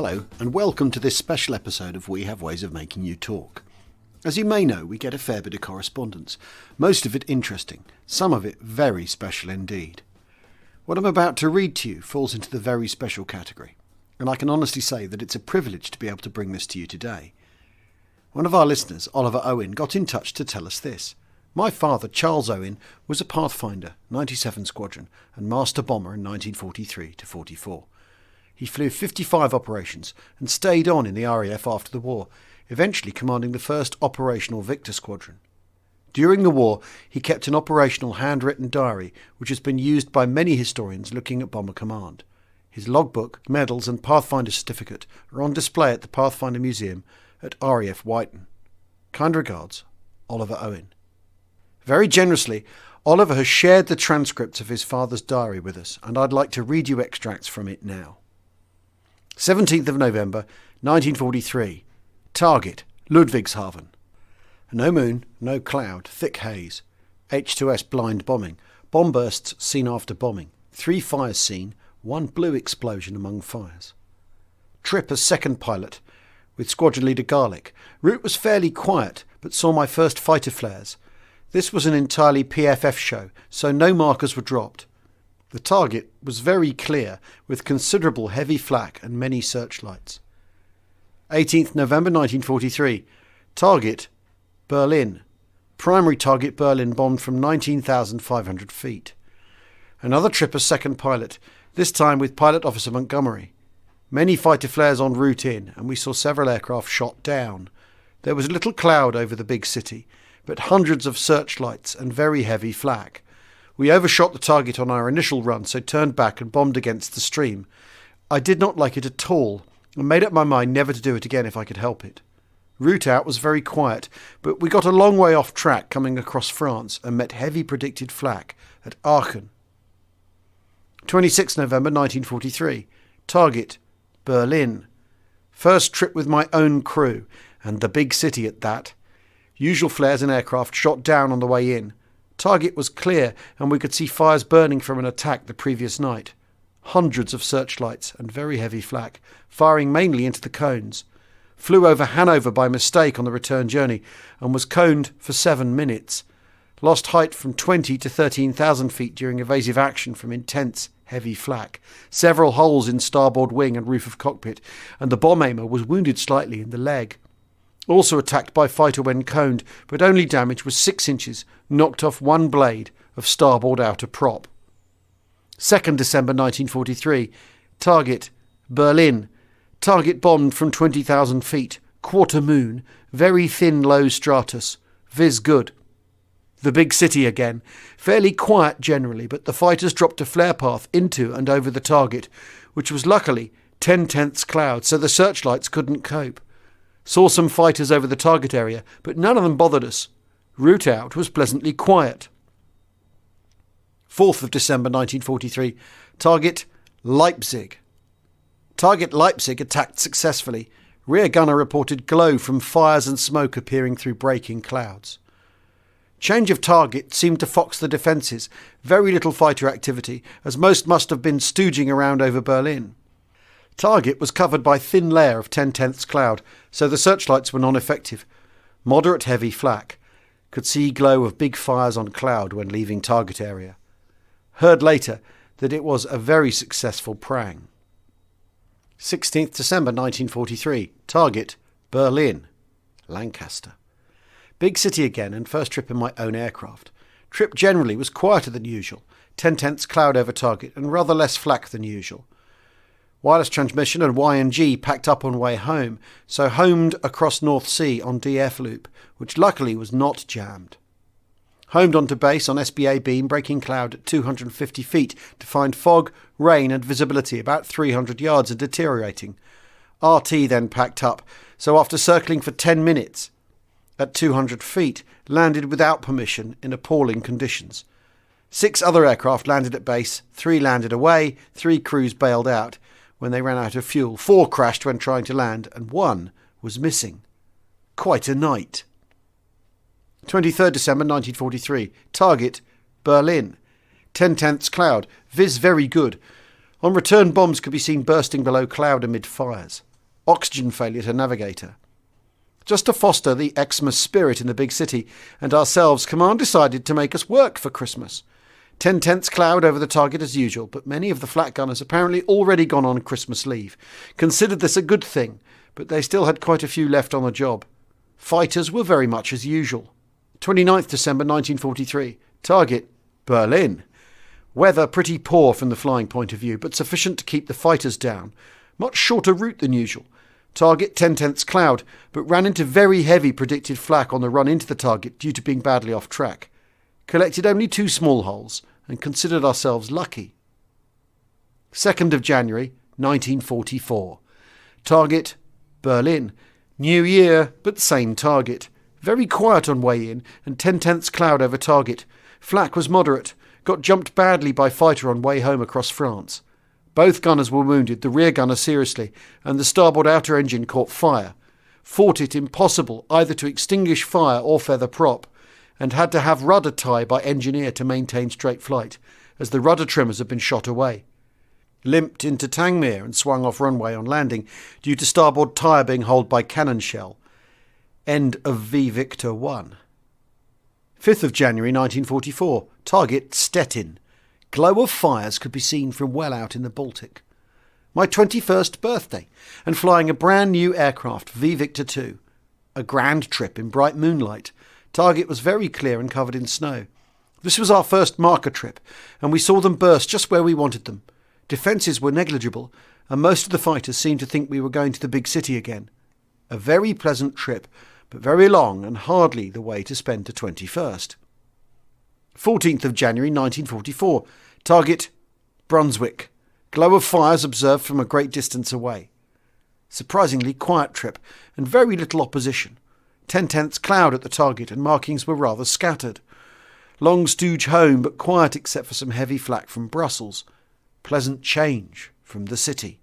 Hello, and welcome to this special episode of We Have Ways of Making You Talk. As you may know, we get a fair bit of correspondence, most of it interesting, some of it very special indeed. What I'm about to read to you falls into the very special category, and I can honestly say that it's a privilege to be able to bring this to you today. One of our listeners, Oliver Owen, got in touch to tell us this. My father, Charles Owen, was a Pathfinder, 97 Squadron, and Master Bomber in 1943 to 44. He flew 55 operations and stayed on in the RAF after the war, eventually commanding the 1st Operational Victor Squadron. During the war, he kept an operational handwritten diary which has been used by many historians looking at Bomber Command. His logbook, medals and Pathfinder certificate are on display at the Pathfinder Museum at RAF Whiten. Kind regards, Oliver Owen. Very generously, Oliver has shared the transcripts of his father's diary with us, and I'd like to read you extracts from it now. 17th of November, 1943. Target, Ludwigshafen. No moon, no cloud, thick haze. H2S blind bombing. Bomb bursts seen after bombing. 3 fires seen, 1 blue explosion among fires. Trip as second pilot, with squadron leader Garlick. Route was fairly quiet, but saw my first fighter flares. This was an entirely PFF show, so no markers were dropped. The target was very clear, with considerable heavy flak and many searchlights. 18th November 1943. Target, Berlin. Primary target Berlin bombed from 19,500 feet. Another trip as second pilot, this time with Pilot Officer Montgomery. Many fighter flares en route in, and we saw several aircraft shot down. There was little cloud over the big city, but hundreds of searchlights and very heavy flak. We overshot the target on our initial run, so turned back and bombed against the stream. I did not like it at all, and made up my mind never to do it again if I could help it. Route out was very quiet, but we got a long way off track coming across France and met heavy predicted flak at Aachen. 26th November 1943. Target, Berlin. First trip with my own crew, and the big city at that. Usual flares and aircraft shot down on the way in. Target was clear, and we could see fires burning from an attack the previous night. Hundreds of searchlights and very heavy flak, firing mainly into the cones. Flew over Hanover by mistake on the return journey, and was coned for 7 minutes. Lost height from 20 to 13,000 feet during evasive action from intense, heavy flak. Several holes in starboard wing and roof of cockpit, and the bomb aimer was wounded slightly in the leg. Also attacked by fighter when coned, but only damage was 6 inches, knocked off 1 blade of starboard outer prop. 2nd December 1943. Target, Berlin. Target bombed from 20,000 feet, quarter moon, very thin low stratus, viz good. The big city again, fairly quiet generally, but the fighters dropped a flare path into and over the target, which was luckily 10/10 cloud, so the searchlights couldn't cope. Saw some fighters over the target area, but none of them bothered us. Route out was pleasantly quiet. 4th of December 1943. Target, Leipzig. Target Leipzig attacked successfully. Rear gunner reported glow from fires and smoke appearing through breaking clouds. Change of target seemed to fox the defences. Very little fighter activity, as most must have been stooging around over Berlin. Target was covered by thin layer of 10/10 cloud, so the searchlights were non-effective. Moderate heavy flak. Could see glow of big fires on cloud when leaving target area. Heard later that it was a very successful prang. 16th December 1943. Target, Berlin. Lancaster. Big city again, and first trip in my own aircraft. Trip generally was quieter than usual. 10/10 cloud over target and rather less flak than usual. Wireless transmission and Y&G packed up on way home, so homed across North Sea on DF loop, which luckily was not jammed. Homed onto base on SBA beam, breaking cloud at 250 feet to find fog, rain and visibility about 300 yards and deteriorating. RT then packed up, so after circling for 10 minutes at 200 feet, landed without permission in appalling conditions. 6 other aircraft landed at base, 3 landed away, 3 crews bailed out when they ran out of fuel, 4 crashed when trying to land, and 1 was missing. Quite a night. 23rd December 1943. Target, Berlin. 10/10 cloud. Viz very good. On return, bombs could be seen bursting below cloud amid fires. Oxygen failure to navigator. Just to foster the Xmas spirit in the big city and ourselves, Command decided to make us work for Christmas. 10 tenths cloud over the target as usual, but many of the flat gunners, apparently already gone on Christmas leave, considered this a good thing, but they still had quite a few left on the job. Fighters were very much as usual. 29th December 1943. Target, Berlin. Weather pretty poor from the flying point of view, but sufficient to keep the fighters down. Much shorter route than usual. Target 10 tenths cloud, but ran into very heavy predicted flak on the run into the target due to being badly off track. Collected only 2 small holes and considered ourselves lucky. 2nd of January 1944. Target, Berlin. New year, but same target. Very quiet on way in and 10 tenths cloud over target. Flak was moderate. Got jumped badly by fighter on way home across France. Both gunners were wounded, the rear gunner seriously, and the starboard outer engine caught fire. Fought it impossible either to extinguish fire or feather prop, and had to have rudder tie by engineer to maintain straight flight, as the rudder trimmers had been shot away. Limped into Tangmere and swung off runway on landing due to starboard tyre being holed by cannon shell. End of V Victor 1. 5th of January 1944. Target Stettin. Glow of fires could be seen from well out in the Baltic. My 21st birthday, and flying a brand new aircraft, V Victor 2. A grand trip in bright moonlight. Target was very clear and covered in snow. This was our first marker trip, and we saw them burst just where we wanted them. Defences were negligible, and most of the fighters seemed to think we were going to the big city again. A very pleasant trip, but very long and hardly the way to spend the 21st. 14th of January 1944. Target, Brunswick. Glow of fires observed from a great distance away. Surprisingly quiet trip and very little opposition. 10 tenths cloud at the target and markings were rather scattered. Long stooge home but quiet except for some heavy flak from Brussels. Pleasant change from the city.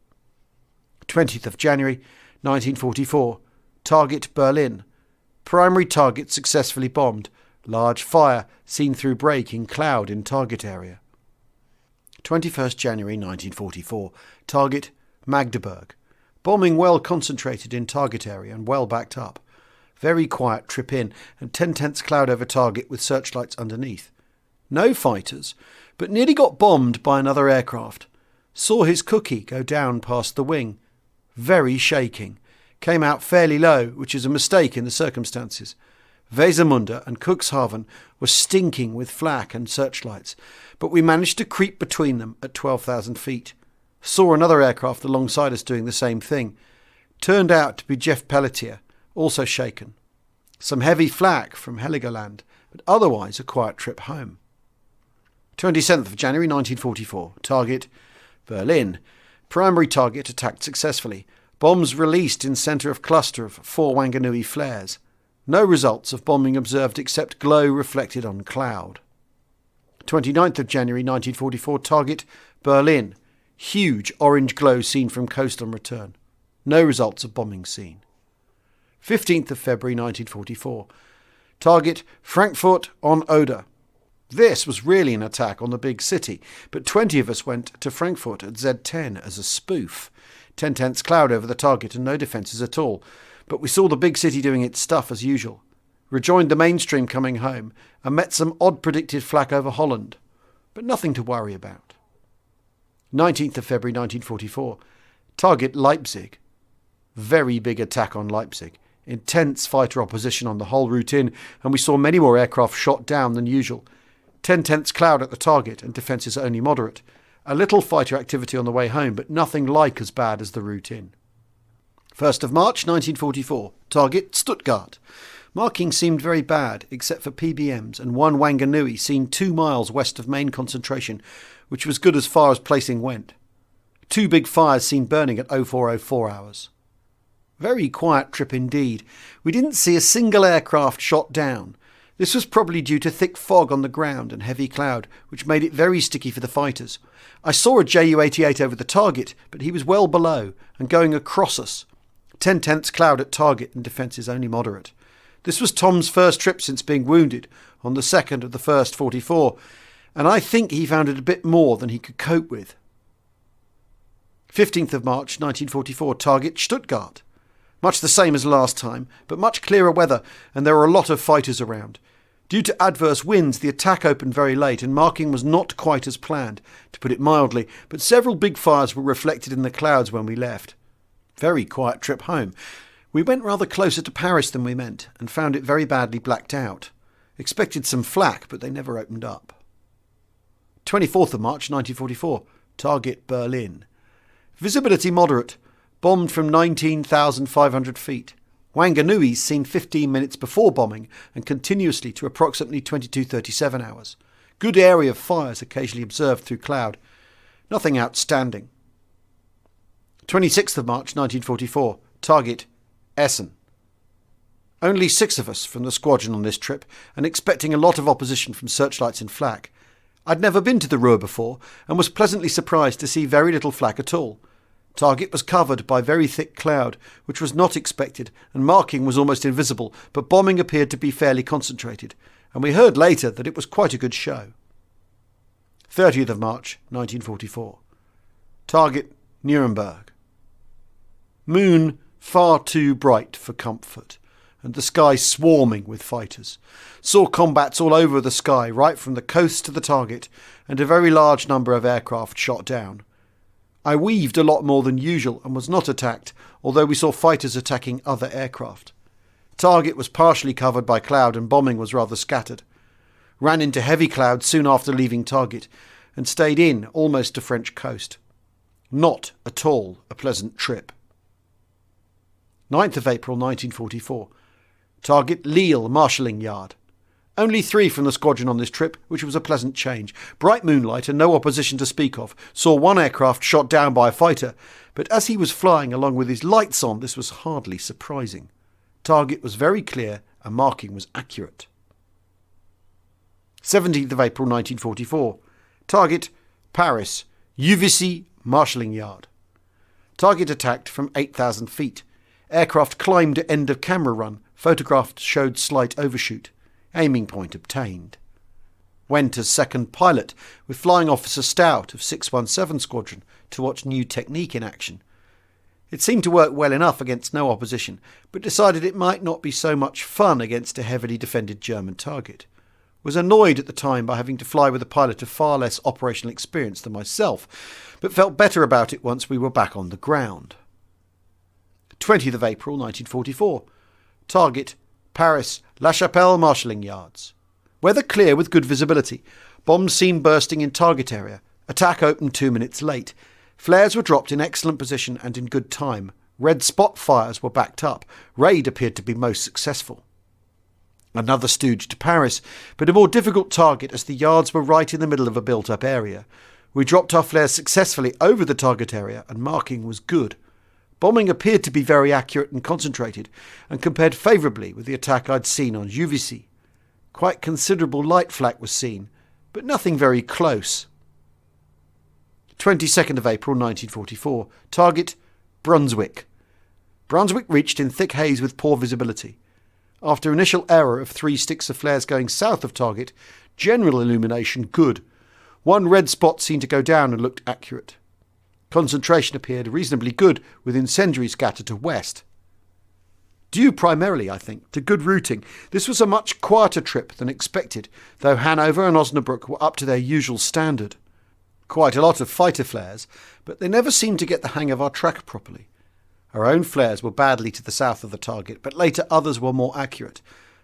20th of January 1944. Target, Berlin. Primary target successfully bombed. Large fire seen through break in cloud in target area. 21st January 1944. Target, Magdeburg. Bombing well concentrated in target area and well backed up. Very quiet trip in and 10 tenths cloud over target with searchlights underneath. No fighters, but nearly got bombed by another aircraft. Saw his cookie go down past the wing. Very shaking. Came out fairly low, which is a mistake in the circumstances. Wesermunde and Cuxhaven were stinking with flak and searchlights, but we managed to creep between them at 12,000 feet. Saw another aircraft alongside us doing the same thing. Turned out to be Jeff Pelletier, also shaken. Some heavy flak from Heligoland, but otherwise a quiet trip home. 27th of January 1944. Target, Berlin. Primary target attacked successfully. Bombs released in centre of cluster of 4 Wanganui flares. No results of bombing observed except glow reflected on cloud. 29th of January 1944. Target, Berlin. Huge orange glow seen from coast on return. No results of bombing seen. 15th of February 1944. Target, Frankfurt on Oder. This was really an attack on the big city, but 20 of us went to Frankfurt at Z10 as a spoof. 10 tenths cloud over the target and no defences at all. But we saw the big city doing its stuff as usual. Rejoined the mainstream coming home and met some odd predicted flak over Holland. But nothing to worry about. 19th of February 1944. Target Leipzig. Very big attack on Leipzig. Intense fighter opposition on the whole route in, and we saw many more aircraft shot down than usual. 10 tenths cloud at the target and defences only moderate. A little fighter activity on the way home, but nothing like as bad as the route in. 1st of March 1944. Target, Stuttgart. Marking seemed very bad, except for PBMs and 1 Wanganui seen 2 miles west of main concentration, which was good as far as placing went. 2 big fires seen burning at 0404 hours. Very quiet trip indeed. We didn't see a single aircraft shot down. This was probably due to thick fog on the ground and heavy cloud, which made it very sticky for the fighters. I saw a Ju-88 over the target, but he was well below and going across us. 10 tenths cloud at target and defences only moderate. This was Tom's first trip since being wounded on the 2nd of the 1st 44, and I think he found it a bit more than he could cope with. 15th of March 1944, target Stuttgart. Much the same as last time, but much clearer weather, and there were a lot of fighters around. Due to adverse winds, the attack opened very late, and marking was not quite as planned, to put it mildly, but several big fires were reflected in the clouds when we left. Very quiet trip home. We went rather closer to Paris than we meant, and found it very badly blacked out. Expected some flak, but they never opened up. 24th of March 1944, target Berlin. Visibility moderate, bombed from 19,500 feet. Wanganui seen 15 minutes before bombing and continuously to approximately 22:37 hours. Good area of fires occasionally observed through cloud. Nothing outstanding. 26th of March 1944, target Essen. Only 6 of us from the squadron on this trip, and expecting a lot of opposition from searchlights and flak. I'd never been to the Ruhr before and was pleasantly surprised to see very little flak at all. Target was covered by very thick cloud, which was not expected, and marking was almost invisible, but bombing appeared to be fairly concentrated, and we heard later that it was quite a good show. 30th of March 1944. Target Nuremberg. Moon far too bright for comfort, and the sky swarming with fighters. Saw combats all over the sky, right from the coast to the target, and a very large number of aircraft shot down. I weaved a lot more than usual and was not attacked, although we saw fighters attacking other aircraft. Target was partially covered by cloud and bombing was rather scattered. Ran into heavy cloud soon after leaving target and stayed in almost to French coast. Not at all a pleasant trip. 9th of April 1944. Target Lille marshalling yard. Only 3 from the squadron on this trip, which was a pleasant change. Bright moonlight and no opposition to speak of. Saw 1 aircraft shot down by a fighter, but as he was flying along with his lights on, this was hardly surprising. Target was very clear and marking was accurate. 17th of April 1944. Target Paris, Juvisy marshalling yard. Target attacked from 8,000 feet. Aircraft climbed at end of camera run. Photographs showed slight overshoot. Aiming point obtained. Went as second pilot with Flying Officer Stout of 617 Squadron to watch new technique in action. It seemed to work well enough against no opposition, but decided it might not be so much fun against a heavily defended German target. Was annoyed at the time by having to fly with a pilot of far less operational experience than myself, but felt better about it once we were back on the ground. 20th of April 1944. Target Paris, La Chapelle marshalling yards. Weather clear with good visibility. Bombs seen bursting in target area. Attack opened 2 minutes late. Flares were dropped in excellent position and in good time. Red spot fires were backed up. Raid appeared to be most successful. Another stooge to Paris, but a more difficult target as the yards were right in the middle of a built-up area. We dropped our flares successfully over the target area and marking was good. Bombing appeared to be very accurate and concentrated, and compared favourably with the attack I'd seen on Juvisy. Quite considerable light flak was seen, but nothing very close. 22nd of April 1944. Target Brunswick. Brunswick reached in thick haze with poor visibility. After initial error of 3 sticks of flares going south of target, general illumination good. 1 red spot seemed to go down and looked accurate. Concentration appeared reasonably good with incendiary scattered to west. Due primarily, I think, to good routing, this was a much quieter trip than expected, though Hanover and Osnabrück were up to their usual standard. Quite a lot of fighter flares, but they never seemed to get the hang of our track properly. Our own flares were badly to the south of the target, but later others were more accurate,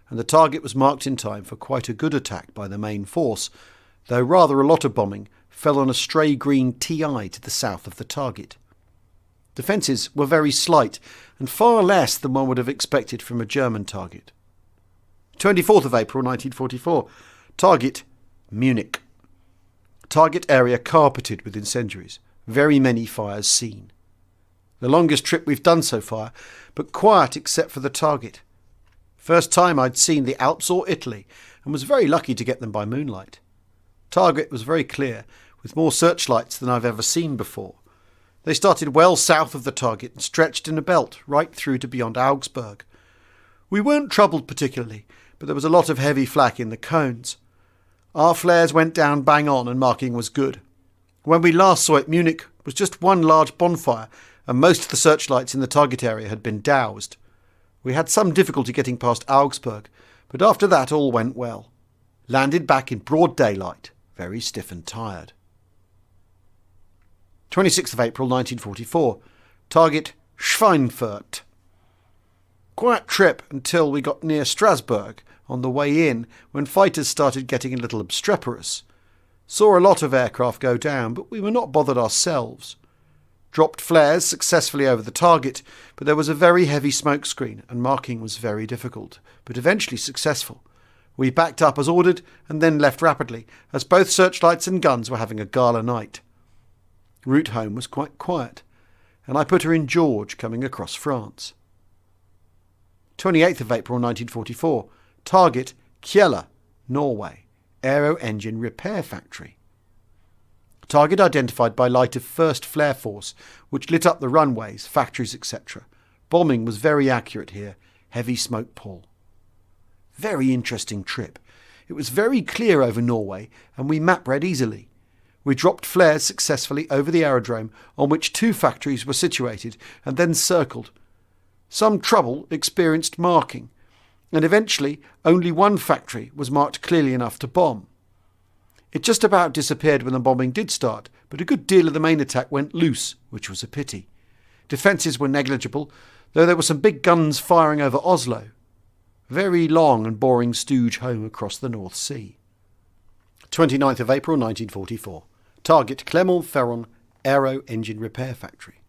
and the target was marked in time for quite a good attack by the main force, though rather a lot of bombing fell on a stray green TI to the south of the target. Defences were very slight and far less than one would have expected from a German target. 24th of April 1944. Target Munich. Target area carpeted with incendiaries. Very many fires seen. The longest trip we've done so far, but quiet except for the target. First time I'd seen the Alps or Italy and was very lucky to get them by moonlight. Target was very clear, with more searchlights than I've ever seen before. They started well south of the target and stretched in a belt right through to beyond Augsburg. We weren't troubled particularly, but there was a lot of heavy flak in the cones. Our flares went down bang on and marking was good. When we last saw it, Munich It was just one large bonfire, and most of the searchlights in the target area had been doused. We had some difficulty getting past Augsburg, but after that all went well. Landed back in broad daylight, very stiff and tired. 26th of April 1944. Target Schweinfurt. Quiet trip until we got near Strasbourg on the way in, when fighters started getting a little obstreperous. Saw a lot of aircraft go down, but we were not bothered ourselves. Dropped flares successfully over the target, but there was a very heavy smoke screen and marking was very difficult, but eventually successful. We backed up as ordered and then left rapidly, as both searchlights and guns were having a gala night. Route home was quite quiet, and I put her in George coming across France. 28th of April 1944. Target Kjella, Norway. Aero engine repair factory. Target identified by light of 1st Flare Force, which lit up the runways, factories, etc. Bombing was very accurate here. Heavy smoke pall. Very interesting trip. It was very clear over Norway, and we map read easily. We dropped flares successfully over the aerodrome on which 2 factories were situated, and then circled. Some trouble experienced marking, and eventually only 1 factory was marked clearly enough to bomb. It just about disappeared when the bombing did start, but a good deal of the main attack went loose, which was a pity. Defences were negligible, though there were some big guns firing over Oslo. Very long and boring stooge home across the North Sea. 29th of April 1944. Target Clermont-Ferrand Aero Engine Repair Factory.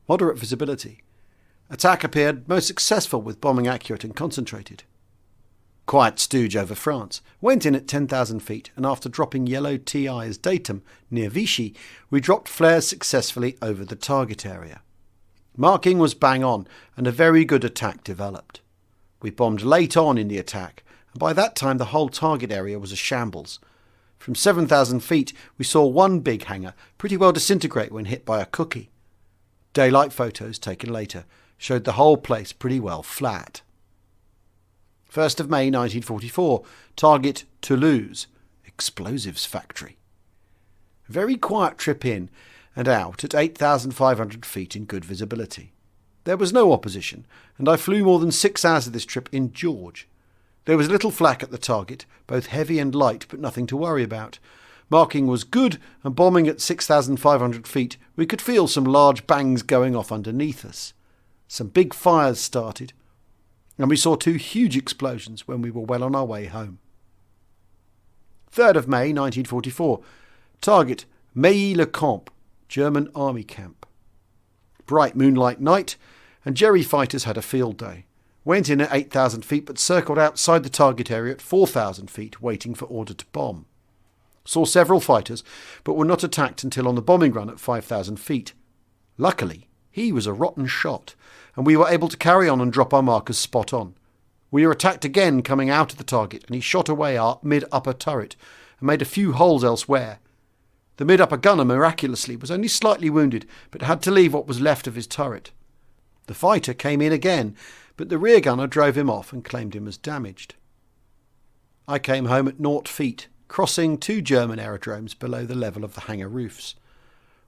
Moderate visibility. Attack appeared most successful with bombing accurate and concentrated. Quiet stooge over France. Went in at 10,000 feet, and after dropping yellow TI as datum near Vichy, we dropped flares successfully over the target area. Marking was bang on, and a very good attack developed. We bombed late on in the attack, and by that time the whole target area was a shambles. From 7,000 feet, we saw one big hangar pretty well disintegrate when hit by a cookie. Daylight photos taken later showed the whole place pretty well flat. 1st of May 1944. Target Toulouse, explosives factory. Very quiet trip in and out at 8,500 feet in good visibility. There was no opposition, and I flew more than 6 hours of this trip in George. There was little flak at the target, both heavy and light, but nothing to worry about. Marking was good, and bombing at 6,500 feet, we could feel some large bangs going off underneath us. Some big fires started, and we saw 2 huge explosions when we were well on our way home. 3rd of May 1944. Target Meilly-le-Camp, German Army camp. Bright moonlight night, and Jerry fighters had a field day. Went in at 8,000 feet but circled outside the target area at 4,000 feet waiting for order to bomb. Saw several fighters but were not attacked until on the bombing run at 5,000 feet. Luckily, he was a rotten shot, and we were able to carry on and drop our markers spot on. We were attacked again coming out of the target, and he shot away our mid-upper turret and made a few holes elsewhere. The mid-upper gunner, miraculously, was only slightly wounded, but had to leave what was left of his turret. The fighter came in again, but the rear gunner drove him off and claimed him as damaged. I came home at 0 feet, crossing 2 German aerodromes below the level of the hangar roofs.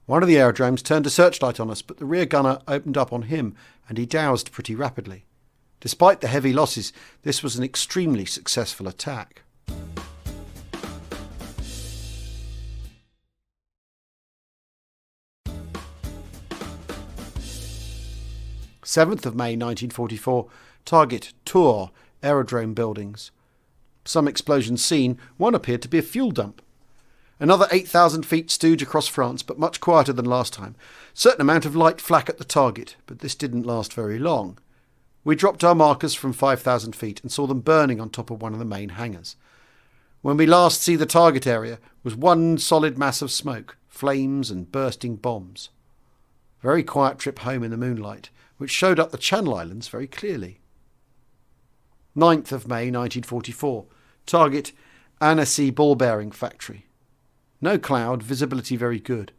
One of the aerodromes turned a searchlight on us, but the rear gunner opened up on him, and he doused pretty rapidly. Despite the heavy losses, this was an extremely successful attack. Seventh of May 1944. Target Tours aerodrome buildings. Some explosions seen. One appeared to be a fuel dump. Another 8,000 feet stooge across France, but much quieter than last time. Certain amount of light flak at the target, but this didn't last very long. We dropped our markers from 5,000 feet and saw them burning on top of one of the main hangars. When we last see the target area was one solid mass of smoke, flames and bursting bombs. Very quiet trip home in the moonlight, which showed up the Channel Islands very clearly. 9th of May 1944. Target Annecy ball bearing factory. No cloud, visibility very good.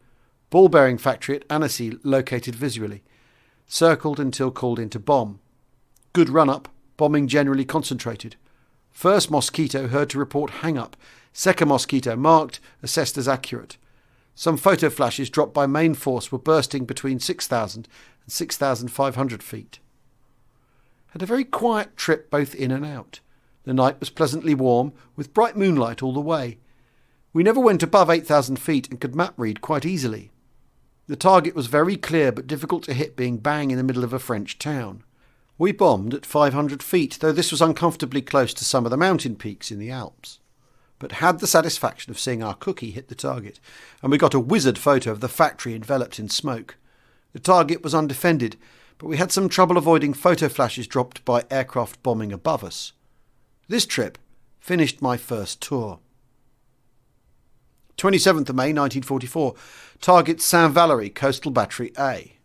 Ball bearing factory at Annecy located visually. Circled until called in to bomb. Good run-up, bombing generally concentrated. First Mosquito heard to report hang-up. Second Mosquito marked, assessed as accurate. Some photo flashes dropped by main force were bursting between 6,000 and 6,500 feet. Had a very quiet trip both in and out. The night was pleasantly warm, with bright moonlight all the way. We never went above 8,000 feet and could map read quite easily. The target was very clear but difficult to hit, being bang in the middle of a French town. We bombed at 500 feet, though this was uncomfortably close to some of the mountain peaks in the Alps, but had the satisfaction of seeing our cookie hit the target, and we got a wizard photo of the factory enveloped in smoke. The target was undefended, but we had some trouble avoiding photo flashes dropped by aircraft bombing above us. This trip finished my first tour. 27th of May 1944, target Saint-Valery, Coastal Battery A.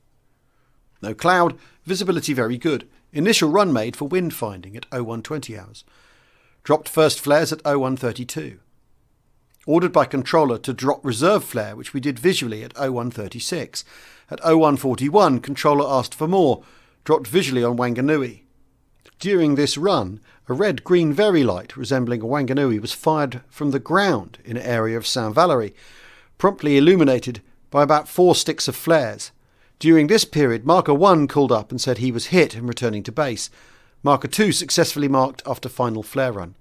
No cloud, visibility very good. Initial run made for wind finding at 0120 hours. Dropped first flares at 0132. Ordered by controller to drop reserve flare, which we did visually at 0136. At 0141, controller asked for more, dropped visually on Wanganui. During this run, a red-green very light resembling a Wanganui was fired from the ground in an area of Saint-Valery, promptly illuminated by about 4 sticks of flares. During this period, Marker 1 called up and said he was hit and returning to base. Marker 2 successfully marked after final flare run.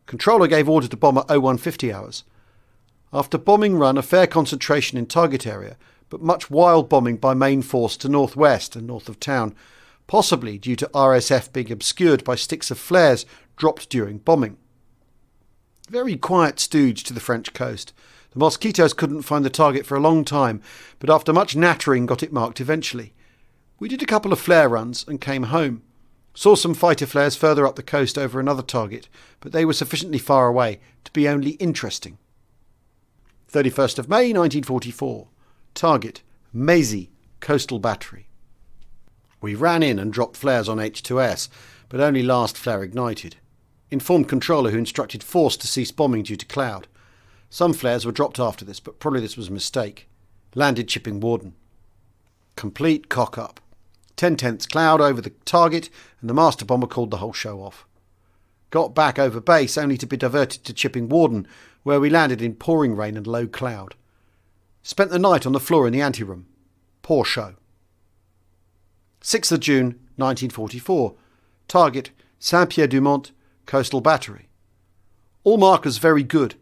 Controller gave order to bomb at 0150 hours. After bombing run, a fair concentration in target area, but much wild bombing by main force to northwest and north of town, possibly due to RSF being obscured by sticks of flares dropped during bombing. Very quiet stooge to the French coast. The mosquitoes couldn't find the target for a long time, but after much nattering got it marked eventually. We did a couple of flare runs and came home. Saw some fighter flares further up the coast over another target, but they were sufficiently far away to be only interesting. 31st of May 1944. Target Maisie, Coastal Battery. We ran in and dropped flares on H2S, but only last flare ignited. Informed controller, who instructed force to cease bombing due to cloud. Some flares were dropped after this, but probably this was a mistake. Landed chipping Warden. Complete cock-up. 10/10ths cloud over the target, and the master bomber called the whole show off. Got back over base only to be diverted to chipping Warden, where we landed in pouring rain and low cloud. Spent the night on the floor in the anteroom. Poor show. 6th of June 1944. Target Saint-Pierre-du-Mont, Coastal Battery. All markers very good.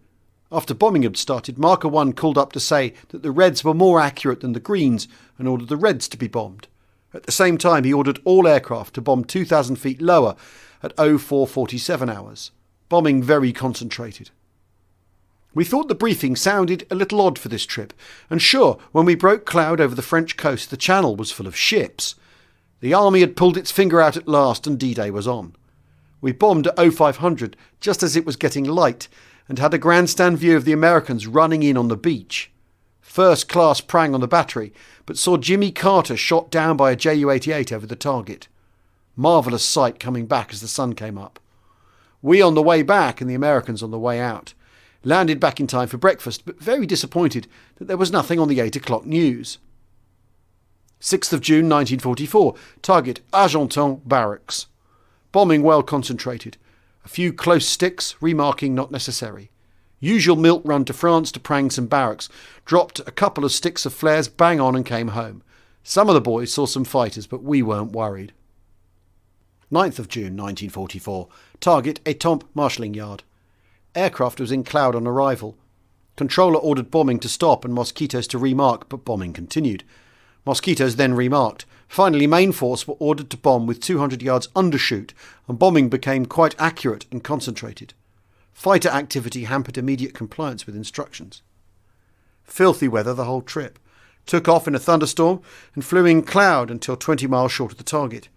After bombing had started, Marker 1 called up to say that the reds were more accurate than the greens and ordered the reds to be bombed. At the same time, he ordered all aircraft to bomb 2,000 feet lower at 0447 hours. Bombing very concentrated. We thought the briefing sounded a little odd for this trip, and sure, when we broke cloud over the French coast, the channel was full of ships. The army had pulled its finger out at last and D-Day was on. We bombed at 0500 just as it was getting light and had a grandstand view of the Americans running in on the beach. First class prang on the battery, but saw Jimmy Carter shot down by a Ju-88 over the target. Marvellous sight coming back as the sun came up. We on the way back and the Americans on the way out. Landed back in time for breakfast, but very disappointed that there was nothing on the 8 o'clock news. 6th of June 1944. Target Argenton Barracks. Bombing well concentrated. A few close sticks, remarking not necessary. Usual milk run to France to prang some barracks. Dropped a couple of sticks of flares bang on and came home. Some of the boys saw some fighters, but we weren't worried. 9th of June 1944. Target Étampes Marshalling Yard. Aircraft was in cloud on arrival. Controller ordered bombing to stop and mosquitoes to remark, but bombing continued. Mosquitoes then remarked. Finally, main force were ordered to bomb with 200 yards undershoot, and bombing became quite accurate and concentrated. Fighter activity hampered immediate compliance with instructions. Filthy weather the whole trip. Took off in a thunderstorm and flew in cloud until 20 miles short of the target.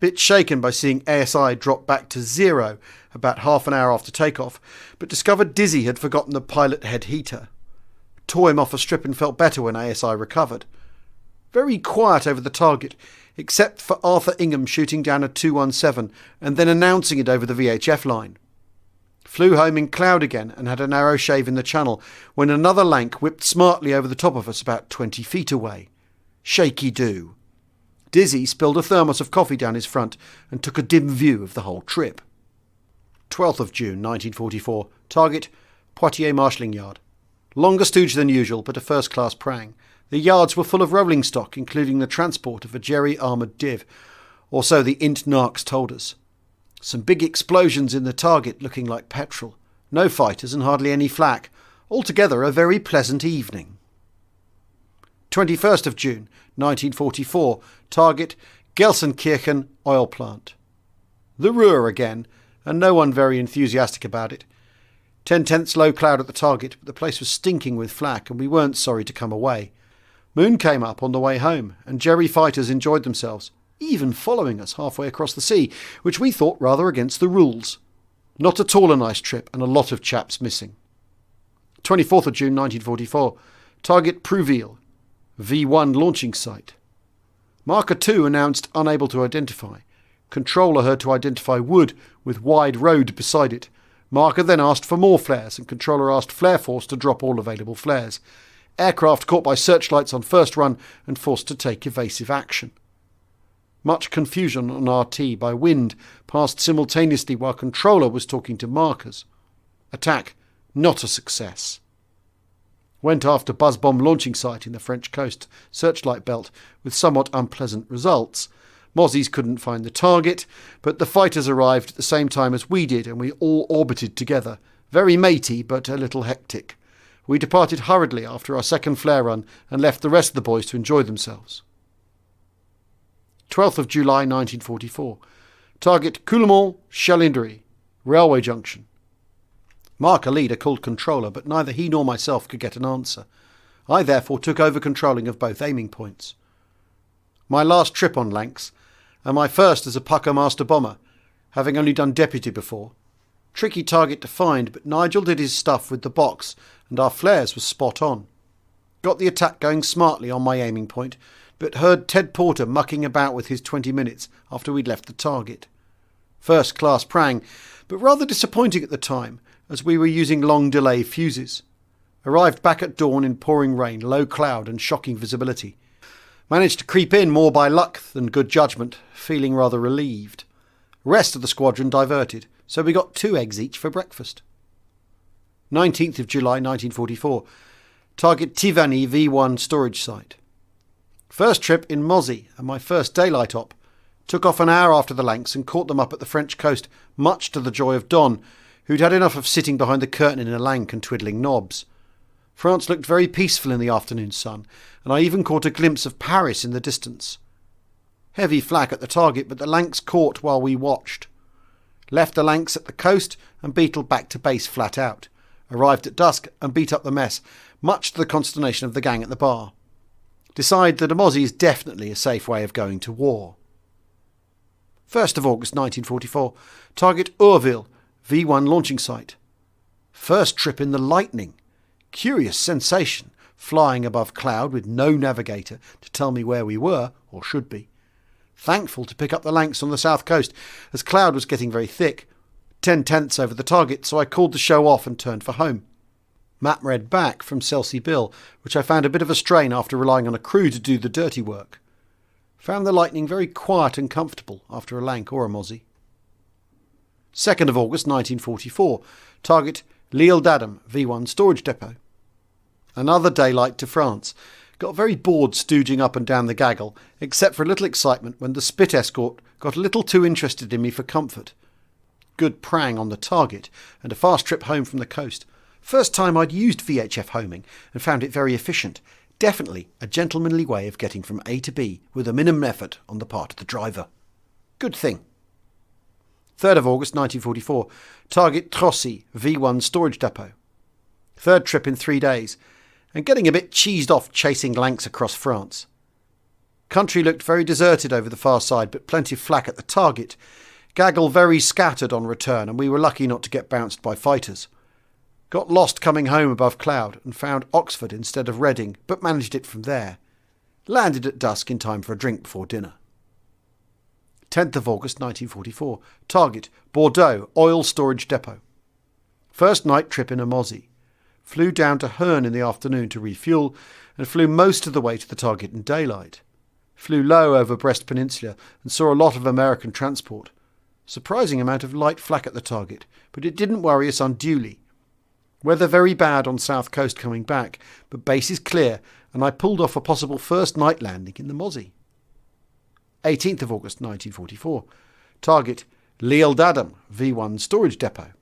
Bit shaken by seeing ASI drop back to 0 about half an hour after takeoff, but discovered Dizzy had forgotten the pilot head heater. Tore him off a strip and felt better when ASI recovered. Very quiet over the target, except for Arthur Ingham shooting down a 217 and then announcing it over the VHF line. Flew home in cloud again and had a narrow shave in the channel when another lank whipped smartly over the top of us about 20 feet away. Shaky do. Dizzy spilled a thermos of coffee down his front and took a dim view of the whole trip. 12th of June 1944. Target Poitiers Marshalling Yard. Longer stooge than usual, but a first-class prang. The yards were full of rolling stock, including the transport of a jerry-armoured div, or so the int narcs told us. Some big explosions in the target looking like petrol. No fighters and hardly any flak. Altogether a very pleasant evening. 21st of June, 1944. Target Gelsenkirchen oil plant. The Ruhr again, and no one very enthusiastic about it. 10/10 low cloud at the target, but the place was stinking with flak and we weren't sorry to come away. Moon came up on the way home, and Jerry fighters enjoyed themselves, even following us halfway across the sea, which we thought rather against the rules. Not at all a nice trip, and a lot of chaps missing. 24th of June 1944. Target Prouville, V1 launching site. Marker 2 announced unable to identify. Controller heard to identify wood with wide road beside it. Marker then asked for more flares, and controller asked Flare Force to drop all available flares. Aircraft caught by searchlights on first run and forced to take evasive action. Much confusion on RT by wind passed simultaneously while controller was talking to markers. Attack not a success. Went after buzz bomb launching site in the French coast searchlight belt with somewhat unpleasant results. Mozzies couldn't find the target, but the fighters arrived at the same time as we did and we all orbited together. Very matey, but a little hectic. We departed hurriedly after our second flare run and left the rest of the boys to enjoy themselves. 12th of July 1944. Target Coulomont-Chalindry, railway junction. Marker leader called controller, but neither he nor myself could get an answer. I therefore took over controlling of both aiming points. My last trip on Lanx, and my first as a Pucker Master Bomber, having only done deputy before. Tricky target to find, but Nigel did his stuff with the box, and our flares were spot on. Got the attack going smartly on my aiming point, but heard Ted Porter mucking about with his 20 minutes after we'd left the target. First class prang, but rather disappointing at the time, as we were using long delay fuses. Arrived back at dawn in pouring rain, low cloud and shocking visibility. Managed to creep in more by luck than good judgment, feeling rather relieved. Rest of the squadron diverted, so we got 2 eggs each for breakfast. 19th of July 1944. Target Tivani V1 storage site. First trip in Mozzie and my first daylight op. Took off an hour after the Lanx and caught them up at the French coast, much to the joy of Don, who'd had enough of sitting behind the curtain in a lank and twiddling knobs. France looked very peaceful in the afternoon sun, and I even caught a glimpse of Paris in the distance. Heavy flak at the target, but the Lanx caught while we watched. Left the Lanx at the coast and beetled back to base flat out. Arrived at dusk and beat up the mess, much to the consternation of the gang at the bar. Decide that a Mozzie is definitely a safe way of going to war. 1st of August 1944. Target Urville, V1 launching site. First trip in the Lightning. Curious sensation, flying above cloud with no navigator to tell me where we were, or should be. Thankful to pick up the Lanx on the south coast, as cloud was getting very thick. 10/10 over the target, so I called the show off and turned for home. Map read back from Selsey Bill, which I found a bit of a strain after relying on a crew to do the dirty work. Found the Lightning very quiet and comfortable after a Lank or a Mozzie. 2nd of August 1944. Target L'Île d'Adam, V1 storage depot. Another daylight to France. Got very bored stooging up and down the gaggle, except for a little excitement when the Spit escort got a little too interested in me for comfort. Good prang on the target, and a fast trip home from the coast. First time I'd used VHF homing, and found it very efficient. Definitely a gentlemanly way of getting from A to B with a minimum effort on the part of the driver. Good thing. 3rd of August 1944. Target Trossy, V1 storage depot. Third trip in 3 days, and getting a bit cheesed off chasing Lanx across France. Country looked very deserted over the far side, but plenty of flak at the target. Gaggle very scattered on return, and we were lucky not to get bounced by fighters. Got lost coming home above cloud and found Oxford instead of Reading, but managed it from there. Landed at dusk in time for a drink before dinner. 10th of August 1944. Target Bordeaux oil storage depot. First night trip in a Mozzie. Flew down to Herne in the afternoon to refuel and flew most of the way to the target in daylight. Flew low over Brest Peninsula and saw a lot of American transport. Surprising amount of light flak at the target, but it didn't worry us unduly. Weather very bad on south coast coming back, but base is clear and I pulled off a possible first night landing in the Mozzie. 18th of August 1944. Target L'Île d'Adam, V1 storage depot.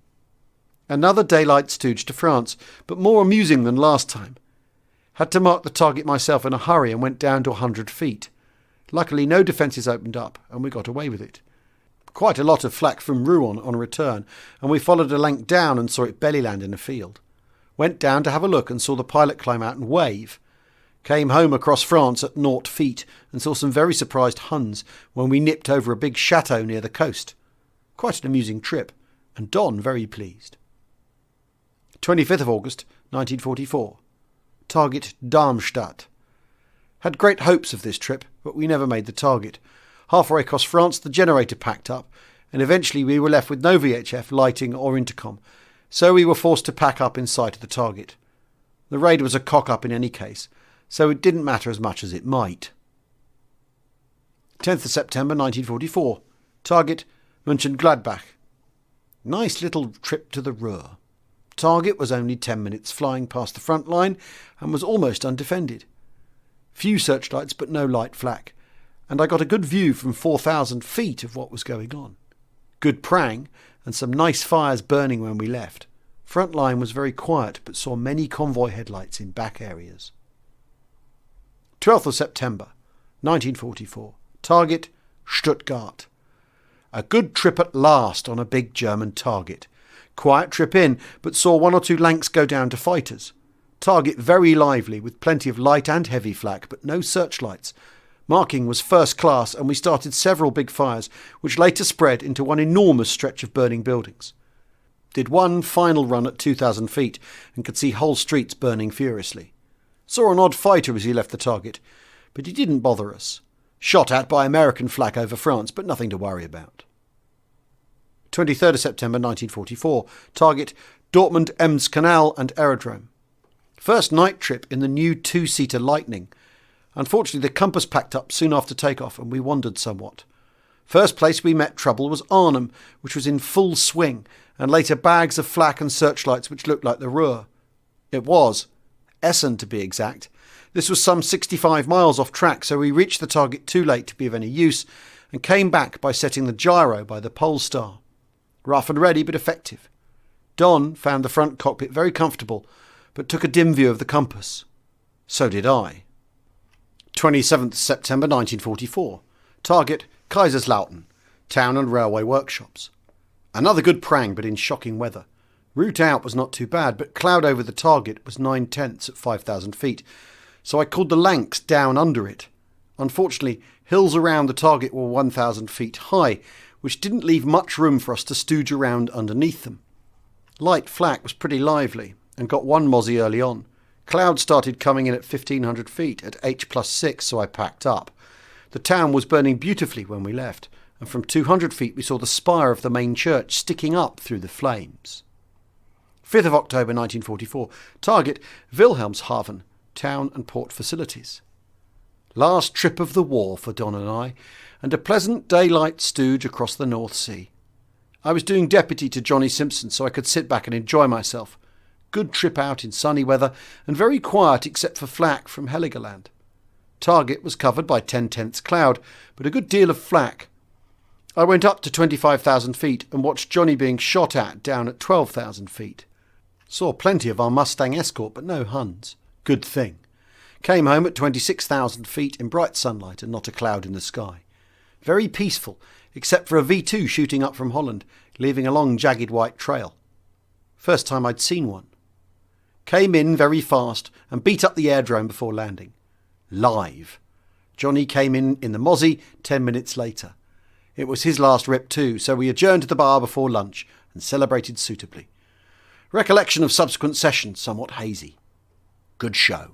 Another daylight stooge to France, but more amusing than last time. Had to mark the target myself in a hurry and went down to 100 feet. Luckily no defences opened up and we got away with it. Quite a lot of flak from Rouen on return, and we followed a length down and saw it belly land in a field. Went down to have a look and saw the pilot climb out and wave. Came home across France at 0 feet and saw some very surprised Huns when we nipped over a big chateau near the coast. Quite an amusing trip, and Don very pleased. 25th of August 1944. Target Darmstadt. Had great hopes of this trip, but we never made the target. Halfway across France the generator packed up, and eventually we were left with no VHF, lighting or intercom, so we were forced to pack up in sight of the target. The raid was a cock-up in any case, so it didn't matter as much as it might. 10th of September 1944. Target Mönchengladbach. Nice little trip to the Ruhr. Target was only 10 minutes flying past the front line and was almost undefended. Few searchlights but no light flak, and I got a good view from 4,000 feet of what was going on. Good prang and some nice fires burning when we left. Front line was very quiet but saw many convoy headlights in back areas. 12th of September 1944. Target Stuttgart. A good trip at last on a big German target. Quiet trip in, but saw 1 or 2 Lanks go down to fighters. Target very lively with plenty of light and heavy flak, but no searchlights. Marking was first class and we started several big fires, which later spread into one enormous stretch of burning buildings. Did one final run at 2,000 feet and could see whole streets burning furiously. Saw an odd fighter as he left the target, but he didn't bother us. Shot at by American flak over France, but nothing to worry about. 23rd of September 1944. Target Dortmund-Ems-Canal and Aerodrome. First night trip in the new 2-seater Lightning. Unfortunately the compass packed up soon after takeoff and we wandered somewhat. First place we met trouble was Arnhem, which was in full swing, and later bags of flak and searchlights which looked like the Ruhr. It was Essen to be exact. This was some 65 miles off track, so we reached the target too late to be of any use and came back by setting the gyro by the pole star. Rough and ready but effective. Don found the front cockpit very comfortable but took a dim view of the compass. So did I. 27th September 1944. Target Kaiserslautern. Town and railway workshops. Another good prang but in shocking weather. Route out was not too bad, but cloud over the target was 9/10 at 5,000 feet, so I called the Lanks down under it. Unfortunately, hills around the target were 1,000 feet high, which didn't leave much room for us to stooge around underneath them. Light flak was pretty lively and got one Mozzie early on. Cloud started coming in at 1,500 feet at H+6, so I packed up. The town was burning beautifully when we left, and from 200 feet we saw the spire of the main church sticking up through the flames. 5th of October 1944. Target Wilhelmshaven. Town and port facilities. Last trip of the war for Don and I, and a pleasant daylight stooge across the North Sea. I was doing deputy to Johnny Simpson, so I could sit back and enjoy myself. Good trip out in sunny weather and very quiet except for flak from Heligoland. Target was covered by 10/10 cloud, but a good deal of flak. I went up to 25,000 feet and watched Johnny being shot at down at 12,000 feet. Saw plenty of our Mustang escort, but no Huns. Good thing. Came home at 26,000 feet in bright sunlight and not a cloud in the sky. Very peaceful, except for a V2 shooting up from Holland, leaving a long jagged white trail. First time I'd seen one. Came in very fast and beat up the airdrome before landing. Live. Johnny came in the Mozzie 10 minutes later. It was his last rip too, so we adjourned to the bar before lunch and celebrated suitably. Recollection of subsequent sessions somewhat hazy. Good show.